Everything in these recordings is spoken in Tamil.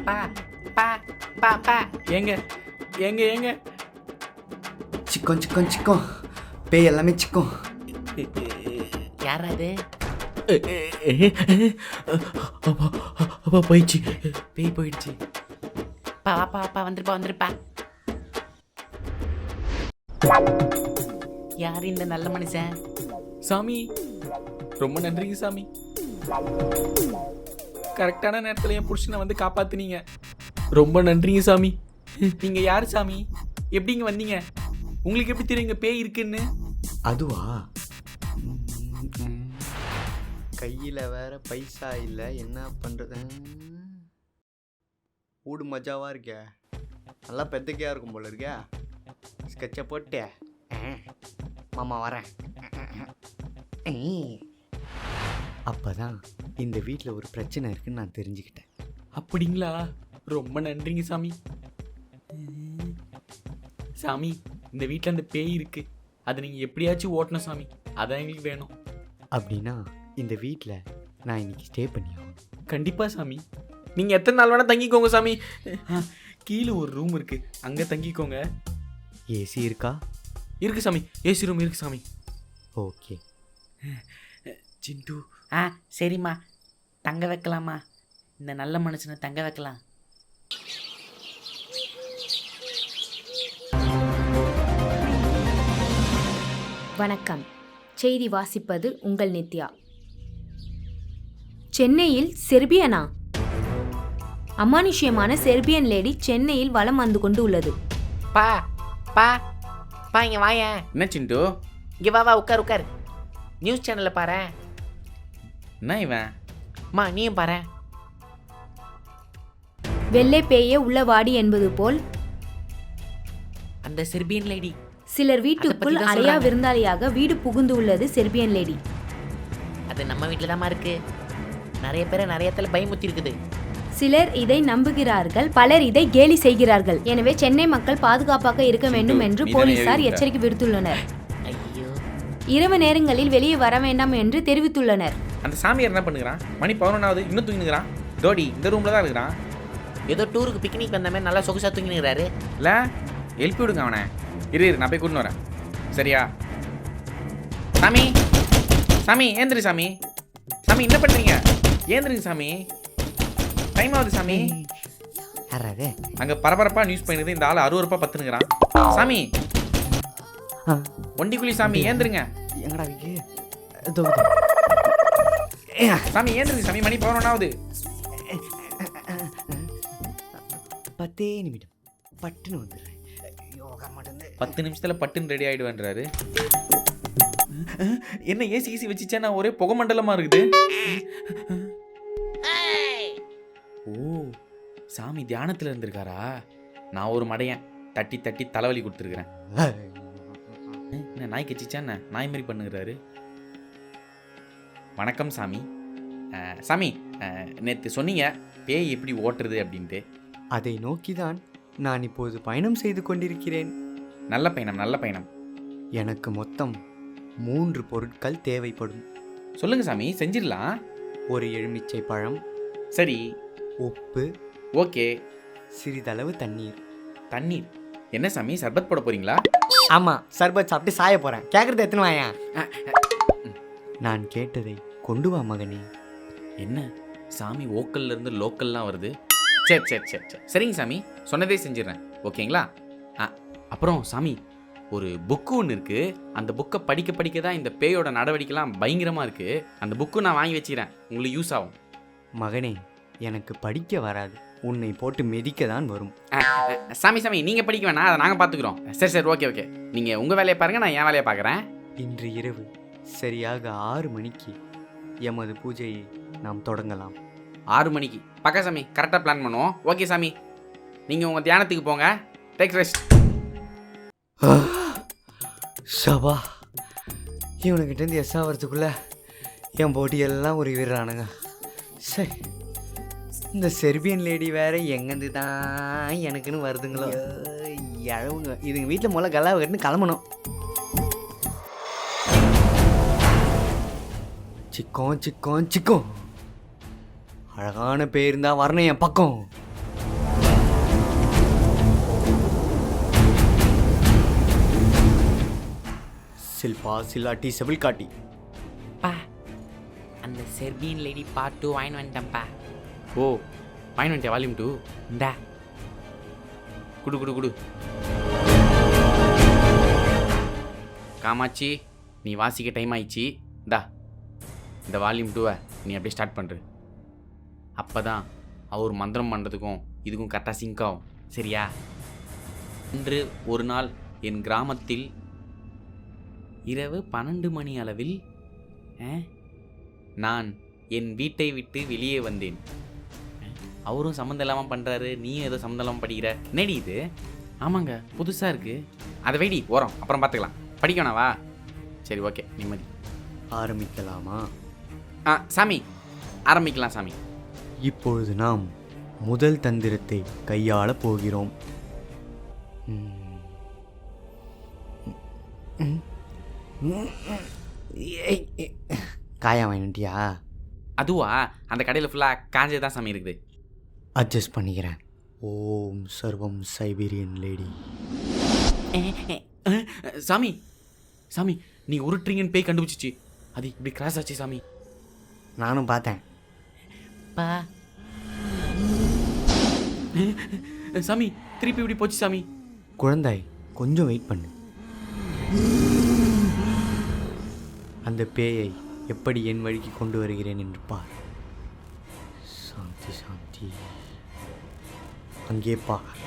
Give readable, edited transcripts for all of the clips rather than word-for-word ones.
பா பா பா பா ஏங்க ஏங்க ஏங்க சிக்கன் சிக்கன் சிக்கன் பேய் எல்லாமே சிக்கன். யாரா அது? அப்பா போயிடுச்சு. பேய் போயிடுச்சு. பா வாப்பா வாப்பா வந்துருப்பா வந்துருப்பா. யார் இந்த நல்ல மனுஷன்? சாமி ரொம்ப நன்றிங்க சாமி. கரெக்டான நேரத்தில் என் புருஷனை வந்து காப்பாத்துனீங்க. ரொம்ப நன்றிங்க சாமி. நீங்க யார் சாமி? எப்படிங்க வந்தீங்க? உங்களுக்கு எப்படி தெரியுங்க பேய் இருக்குன்னு? அதுவா, கையில் வேற பைசா இல்லை, என்ன பண்ணுறது? ஊடு மஜாவாக இருக்கே, நல்லா பெத்தக்கையாக இருக்கும் போல இருக்கே. ஸ்கெட்சை போட்டே மாமா வரேன். அப்போ தான் இந்த வீட்டில் ஒரு பிரச்சனை இருக்குன்னு நான் தெரிஞ்சுக்கிட்டேன். அப்படிங்களா? ரொம்ப நன்றிங்க சாமி. சாமி இந்த வீட்டில் அந்த பேய் இருக்கு, அதை நீங்கள் எப்படியாச்சும் ஓட்டணும் சாமி. அதான் எங்களுக்கு வேணும். அப்படின்னா இந்த வீட்டில் நான் இன்னைக்கு ஸ்டே பண்ணி ஆகணும். கண்டிப்பாக சாமி. நீங்கள் எத்தனை நாள் வேணால் தங்கிக்கோங்க சாமி. கீழே ஒரு ரூம் இருக்குது, அங்கே தங்கிக்கோங்க. ஏசி இருக்கா? இருக்கு சாமி, ஏசி ரூம் இருக்கு சாமி. ஓகே. சிண்டு. சரிம்மா, தங்க வைக்கலாமா? இந்த நல்ல மனுஷனை தங்க வைக்கலாம். வணக்கம். செய்தி வாசிப்பது உங்கள் நித்யா. சென்னையில் செர்பியனா? அமானுஷ்யமான செர்பியன் லேடி சென்னையில் வலம் வந்து கொண்டு உள்ளது. பா பா பா இங்கே வாயேன். என்ன சிண்டு? இங்கே வா வா உட்கார் உட்கார். நியூஸ் சேனலில் பாரு. என்ன இவன்? மா நீயும் பாரு. வெள்ளை பேயே உள்ள வாடி என்பது போல் அந்த செர்பியன் லேடி சிலர் வீட்டுக்குள் தான் அலையா சொல்றாங்க. விருந்தாளியாக வீடு புகுந்து உள்ளது செர்பியன் லேடி. அது நம்ம வீட்டில் தாம்மா இருக்கு. நிறைய பேரை நிறைய இடத்துல பயமுத்தி இருக்குது. சிலர் இதை நம்புகிறார்கள், பலர் இதை கேலி செய்கிறார்கள். எனவே சென்னை மக்கள் பாதுகாப்பாக இருக்க வேண்டும் என்று நீதானே போலீசார் எழுதிட்ட. எச்சரிக்கை விடுத்துள்ளனர். ஐயோ, இரவு நேரங்களில் வெளியே வர வேண்டாம் என்று தெரிவித்துள்ளனர். அந்த சாமியார் என்ன பண்ணுகிறான்? மணி 11ஆவது, இன்னும் தூங்கினுக்கிறான். டோடி இந்த ரூமில் தான் இருக்கிறான். ஏதோ டூருக்கு பிக்னிக் வந்த மாதிரி நல்லா சொகுசா தூங்கினுறாரு. இல்லை எழுப்பி விடுங்க அவனை. இரு நான் போய் கூட்டின்னு வரேன், சரியா? சாமி சாமி ஏந்திரி சாமி. சாமி என்ன பண்ணுறீங்க? ஏந்திரிங்க சாமி, டைம் ஆகுது சாமி. யாராவது அங்கே பரபரப்பாக நியூஸ் பண்ணிடுது, இந்த ஆள் அருவருப்பாக பத்துனுங்கிறான். சாமி ஒண்டிக்குழி சாமி ஏந்திருங்க. எங்கடா வீக்கு? சாமி ஏந்திருங்க சாமி, மணி 11ஆவது. 10 நிமிடம் பட்டுன்னு வந்துடுறேன். யோகா மாட்டேன். 10 நிமிஷத்தில் பட்டுன்னு ரெடி ஆகிடுவேன்றாரு. என்ன ஏசி ஈசி வச்சுச்சா? நான் ஒரே புகை மண்டலமாக இருக்குது. ஓ, சாமி தியானத்தில் இருந்திருக்காரா? நான் ஒரு மடையன் தட்டி தட்டி தலைவலி கொடுத்துருக்குறேன். என்ன நாய் கச்சிச்சா? என்ன நாய் மாதிரி பண்ணுகிறாரு? வணக்கம் சாமி. சாமி நேற்று சொன்னீங்க பேய் எப்படி ஓட்டுறது அப்படின்ட்டு. அதை நோக்கிதான் நான் இப்போது பயணம் செய்து கொண்டிருக்கிறேன். நல்ல பயணம் நல்ல பயணம். எனக்கு மொத்தம் 3 பொருட்கள் தேவைப்படும். சொல்லுங்க சாமி, செஞ்சிடலாம். ஒரு எலுமிச்சை பழம், சரி உப்பு, ஓகே. சிறிதளவு தண்ணீர். தண்ணீர் என்ன சாமி, சர்பத் போட போறீங்களா? ஆமாம், சர்பத் சாப்பிட்டு சாய போகிறேன். கேட்குறது எத்தனை வாயா? நான் கேட்டதை கொண்டு வா மகனே. என்ன சாமி ஓக்கல்ல இருந்து லோக்கல்லாம் வருது? சரி சரி சரி சரி சரிங்க சாமி, சொன்னதே செஞ்சிடறேன். ஓகேங்களா? அப்புறம் சாமி ஒரு புக்கு ஒன்று இருக்குது, அந்த புக்கை படிக்க படிக்க தான் இந்த பேயோட நடவடிக்கைலாம் பயங்கரமாக இருக்குது. அந்த புக்கு நான் வாங்கி வச்சுக்கிறேன், உங்களுக்கு யூஸ் ஆகும். மகனே, எனக்கு படிக்க வராது, உன்னை போட்டு மிதிக்க தான் வரும். சாமி சாமி நீங்கள் படிக்க வேணாம், அதை நாங்கள் பார்த்துக்குறோம். சரி சரி ஓகே ஓகே, நீங்கள் உங்கள் வேலையை பாருங்கள், நான் என் வேலையை பார்க்குறேன். இன்று இரவு சரியாக 6 மணிக்கு எமது பூஜையை நாம் தொடங்கலாம். 6 மணிக்கு பக்கா சாமி, கரெக்டாக பிளான் பண்ணுவோம். ஓகே சாமி, நீங்கள் உங்கள் தியானத்துக்கு போங்க. Take rest. ஷபா, இவனுக்கிட்டேருந்து எஸ் ஆகிறதுக்குள்ளே என் போட்டி எல்லாம் ஒரு விடுறானுங்க. சரி, இந்த செர்பியன் லேடி வேற எங்கேருந்து தான் எனக்குன்னு வருதுங்களோ. இழவுங்க இதுங்க வீட்டில் முதல்ல கல்லாவை கட்டுன்னு கிளம்பணும். சிக்கோம் சிக்கோம் சிக்கோம். அழகான பேர் இருந்தா வரணும் என் பக்கம். சில்பா சில்லாட்டி செவில் காட்டி. பா அந்த செர்பியன் லேடி பார்ட் 2 வாங்கி வந்துட்டேன்ப்பா. ஓ வாங்கி வந்துட்டியா வால்யூம் 2? இந்தா குடு குடு குடு. காமாட்சி நீ வாசிக்க டைம் ஆயிடுச்சு. இந்தா இந்த வால்யூம் 2-வை நீ அப்படியே ஸ்டார்ட் பண்ணுற. அப்போ தான் அவர் மந்திரம் பண்ணுறதுக்கும் இதுக்கும் கரெக்டாக சிங்க் ஆகும். சரியா? இன்று ஒரு நாள் என் கிராமத்தில் இரவு 12 மணி அளவில் நான் என் வீட்டை விட்டு வெளியே வந்தேன். அவரும் சம்மந்தம் இல்லாமல் பண்ணுறாரு, நீயும் ஏதோ சம்மந்தம் இல்லாமல் படிக்கிற. என்னடி இது? ஆமாங்க புதுசாக இருக்குது. அதை வெடி ஓரம், அப்புறம் பார்த்துக்கலாம். படிக்கணவா? சரி ஓகே நிம்மதி. ஆரம்பிக்கலாமா? சாமி ஆரம்பிக்கலாம் சாமி. இப்பொழுது நாம் முதல் தந்திரத்தை கையாள போகிறோம். காயா வாங்கிட்டியா? அதுவா? அந்த கடையில் ஃபுல்லாக காஞ்சது தான் சாமி இருக்குது. அட்ஜஸ்ட் பண்ணிக்கிறேன். ஓம் சர்வம் சைபீரியன் லேடி. சாமி சாமி நீ உருட்டுறீங்கன்னு பேய் கண்டுபிடிச்சிச்சு. அது இப்படி கிராஸ் ஆச்சு சாமி. நானும் பார்த்தேன். பா சாமி திருப்பி இப்படி போச்சு சாமி. குழந்தாய் கொஞ்சம் வெயிட் பண்ணு. அந்த பேயை எப்படி என் வழிக்கு கொண்டு வருகிறேன் என்று பார். சாந்தி சாந்தி. அங்கே பார்.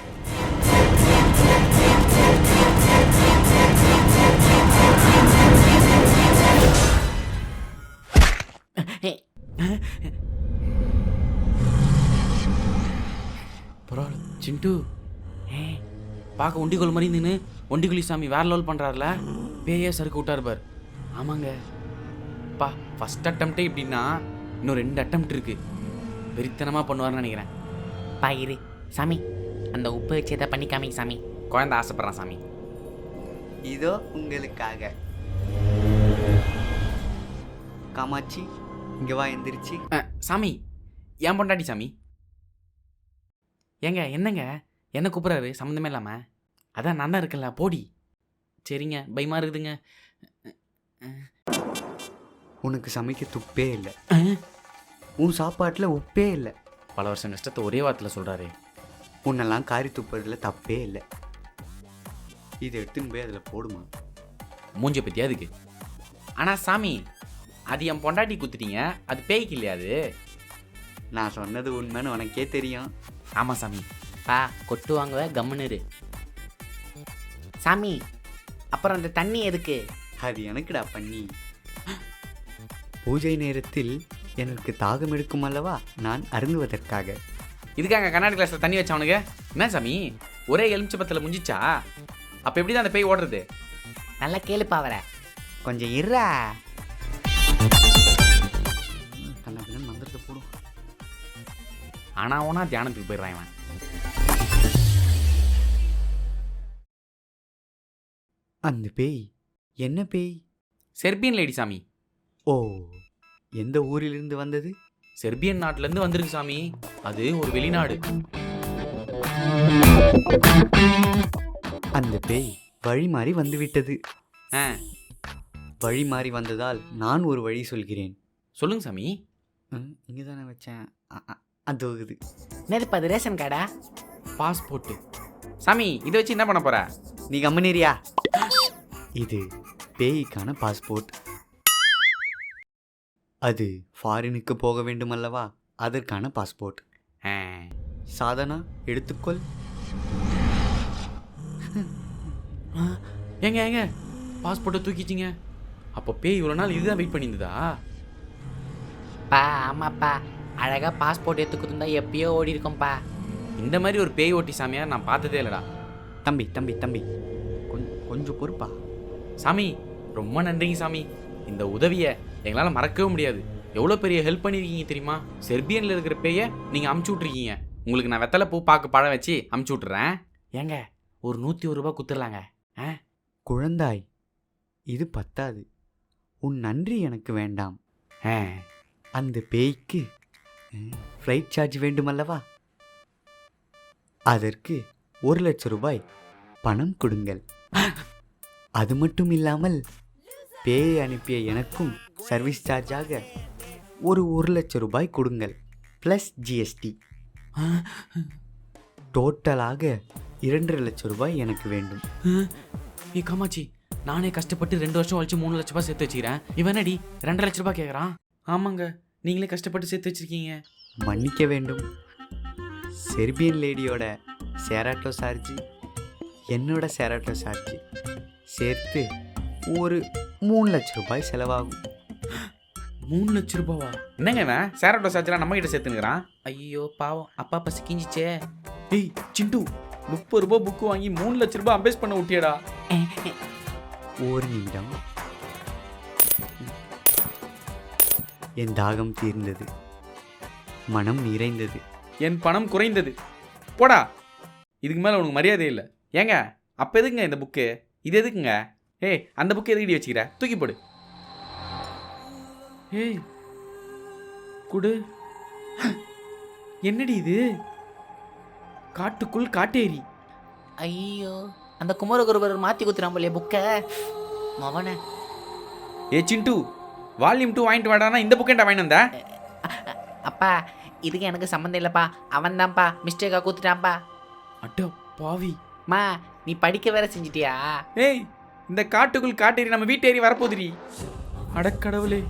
பரவாயில்ல சிண்டு. பார்க்க ஒண்டிகோல் மாதிரி நின்று ஒண்டிகுலி சாமி வேற லெவல் பண்ணுறாருல. பேயே சறுக்கு விட்டார் பார். ஆமாங்க பா, ஃபஸ்ட் அட்டம்ப்டே இப்படின்னா இன்னும் 2 அட்டம்ப்ட் இருக்கு. வெறித்தனமாக பண்ணுவார்னு நினைக்கிறேன். பாயிரு சாமி அந்த உப்பு வச்சு எதை பண்ணி காமிங்க சாமி. குழந்தை ஆசைப்படுறான் சாமி. இதோ உங்களுக்காக. காமாட்சி இங்கே வா, எந்திரிச்சு. சாமி ஏன் பொண்டாட்டி சாமி? ஏங்க என்னங்க என்ன கூப்பிட்றாரு சம்மந்தமே இல்லாமல்? அதான் நான் தான் இருக்கல போடி. சரிங்க பயமாக இருக்குதுங்க. உனக்கு சமைக்க துப்பே இல்லை. உன் சாப்பாட்டில் உப்பே இல்லை. பல வருஷம் கஷ்டத்தை ஒரே வாரத்தில் சொல்கிறாரு. உன்னெல்லாம் காரி துப்புறதுல தப்பே இல்லை. இதை எடுத்துன்னு போய் அதில் போடுமா. மூஞ்ச பற்றியா அதுக்கு? ஆனால் சாமி அது என் பொண்டாட்டி குத்துட்டீங்க, அது பேய்க்கு இல்லையா? அது நான் சொன்னது உண்மைன்னு உனக்கே தெரியும். ஆமாம் சாமி. பா கொட்டு வாங்குவ கம்முன்னு இரு. சாமி அப்புறம் அந்த தண்ணி எதுக்கு? அது எனக்குடா பண்ணி. பூஜை நேரத்தில் எனக்கு தாகம் எடுக்கும் அல்லவா, நான் அருந்துவதற்காக. இதுக்காங்க கண்ணாடி கிளாஸில் தண்ணி வச்சவனுங்க? என்ன சாமி ஒரே எலுமிச்சப்பத்தில் முடிஞ்சிச்சா? அப்போ எப்படி தான் அந்த பேய் ஓடுறது? நல்லா கேளுப்பா வர. கொஞ்சம் இருறா. கண்ணா மந்திரத்தை போடும். ஆனால் ஓனா தியானத்துக்கு போயிடுறான் இவன். அந்த பேய் என்ன பேய்? செர்பியன் லேடி சாமி. ஓ, எந்த ஊரிலிருந்து வந்தது? செர்பியன் நாட்டிலேருந்து வந்திருக்கு சாமி. அது ஒரு வெளிநாடு. அந்த பேய் வழி மாறி வந்துவிட்டது. ஆ வழி மாறி வந்ததால் நான் ஒரு வழி சொல்கிறேன். சொல்லுங்க சாமி. இங்கே தானே வச்சேன். அது இது என்னதுப்பா அது? ரேஷன் கார்டா? பாஸ்போர்ட்டு. சாமி இதை வச்சு என்ன பண்ண போற? நீ கம்மனேரியா. இது பேய்க்கான பாஸ்போர்ட். அது ஃபாரினுக்கு போக வேண்டும் அல்லவா, அதற்கான பாஸ்போர்ட். சாதனா எடுத்துக்கொள். ஏங்க ஏங்க பாஸ்போர்ட்டை தூக்கிச்சிங்க. அப்போ பேய் இவ்வளோ நாள் இதுதான் வெயிட் பண்ணியிருந்ததா? பா ஆமாப்பா, அழகாக பாஸ்போர்ட் எடுத்துக்கிட்டு எப்பயோ ஓடி இருக்கோம்ப்பா. இந்த மாதிரி ஒரு பேய் ஓட்டி சாமியார் நான் பார்த்ததே இல்லைடா. தம்பி தம்பி தம்பி கொஞ்சம் பொறுப்பா. சாமி ரொம்ப நன்றிங்க சாமி. இந்த உதவியை எங்களால் மறக்கவே முடியாது. எவ்வளோ பெரிய ஹெல்ப் பண்ணியிருக்கீங்க தெரியுமா? செர்பியனில் இருக்கிற பேயை நீங்கள் அமுச்சு விட்ருக்கீங்க. உங்களுக்கு நான் வெத்தலை பூ பாக்கு பழம் வச்சு அமுச்சு விட்றேன். ஏங்க ஒரு 101 ரூபா குத்துடலாங்க. குழந்தாய், இது பத்தாது. உன் நன்றி எனக்கு வேண்டாம். அந்த பேய்க்கு ஃப்ளைட் சார்ஜ் வேண்டுமல்லவா? அதற்கு 1,00,000 ரூபாய் பணம் கொடுங்கள். அது மட்டும் இல்லாமல் பேயை அனுப்பிய எனக்கும் சர்வீஸ் சார்ஜாக ஒரு 1,00,000 ரூபாய் கொடுங்கள் ப்ளஸ் ஜிஎஸ்டி. டோட்டலாக 2,50,000 ரூபாய் எனக்கு வேண்டும். ஏ காமாட்சி, நானே கஷ்டப்பட்டு 2 வருஷம் கழிச்சு 3 லட்ச ரூபாய் சேர்த்து வச்சுக்கிறேன். இவனடி 2 லட்ச ரூபாய் கேட்குறான். ஆமாங்க, நீங்களே கஷ்டப்பட்டு சேர்த்து வச்சிருக்கீங்க. மன்னிக்க வேண்டும். செர்பியன் லேடியோட சேராட்டோ சார்ஜ், என்னோட சேராட்டோ சார்ஜ் சேர்த்து ஒரு 3 லட்ச ரூபாய் செலவாகும். 3 லட்ச ரூபாவா? என்னங்க இவன் சேராட்டோ சார்ஜெலாம் நம்ம கிட்ட சேர்த்துனுக்குறான். ஐயோ பாவம், அப்பா பசி கிஞ்சிச்சே. ஏய் சிண்டு, 30 ரூபாய் புக்கு வாங்கி 3 லட்ச ரூபாய் அம்பேஸ் பண்ண விட்டியடா. ஒரு நிமிடம். என் தாகம் தீர்ந்தது, மனம் நிறைந்தது, என் பணம் குறைந்தது. போடா, இதுக்கு மேலே உனக்கு மரியாதை இல்லை. ஏங்க அப்போ எதுக்குங்க இந்த புக்கு? இது எதுக்குங்க? ஏய், அந்த புக்கு எதுக்கடி வச்சுக்கிற? தூக்கி போடு. ஏய் குடு. என்னடி இது? காட்டுக்குள் காட்டேரி. ஐயோ, அந்த குமரகுருபர் மாற்றி குத்துறான் போலியே புக்கை மவனை. ஏ சிண்டு, வால்யூம் 2 வாங்கிட்டு வாடானா இந்த புக்கேண்டா வாங்கிட்டு வந்த? அப்பா, இதுக்கு எனக்கு சம்மந்தம் இல்லைப்பா, அவன் தான்ப்பா மிஸ்டேக்காக கூத்துட்டான்ப்பா. அட்டோ பாவி. மா, நீ படிக்க வேற செஞ்சிட்டியா? ஏய், இந்த காட்டுக்குள் காட்டேரி நம்ம வீட்டேரி வரப்போதுடி. அடக்கடவுளே.